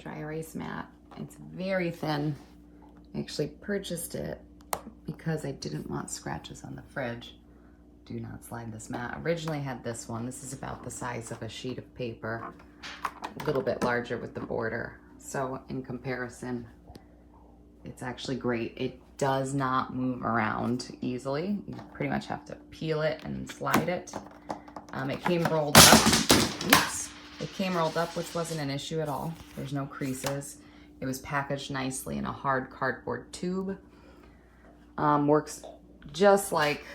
dry erase mat. It's very thin. I actually purchased it because I didn't want scratches on the fridge. Do not slide this mat. Originally had this one. This is about the size of a sheet of paper, a little bit larger with the border. So in comparison, it's actually great. It does not move around easily. You pretty much have to peel it and slide it. It came rolled up. Oops. It came rolled up, which wasn't an issue at all. There's no creases. It was packaged nicely in a hard cardboard tube. Works just like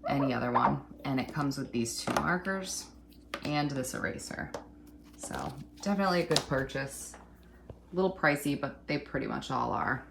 any other one. And it comes with these 2 markers and this eraser. So definitely a good purchase. A little pricey, but they pretty much all are.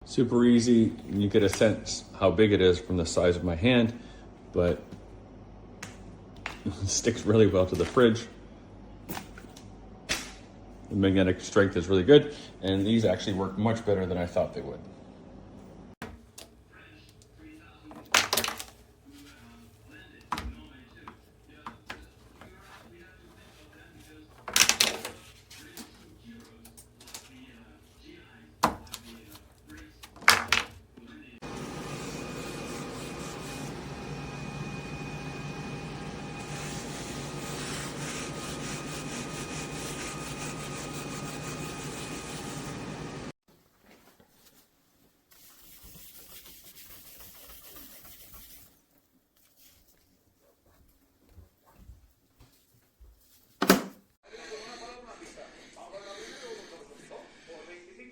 Super easy. You get a sense how big it is from the size of my hand, but it sticks really well to the fridge. The magnetic strength is really good, and these actually work much better than I thought they would.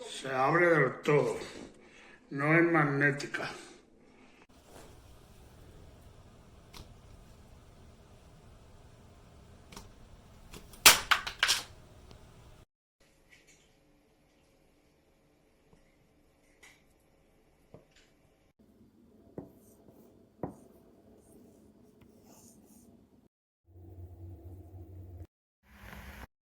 Se abre del todo, no es magnética.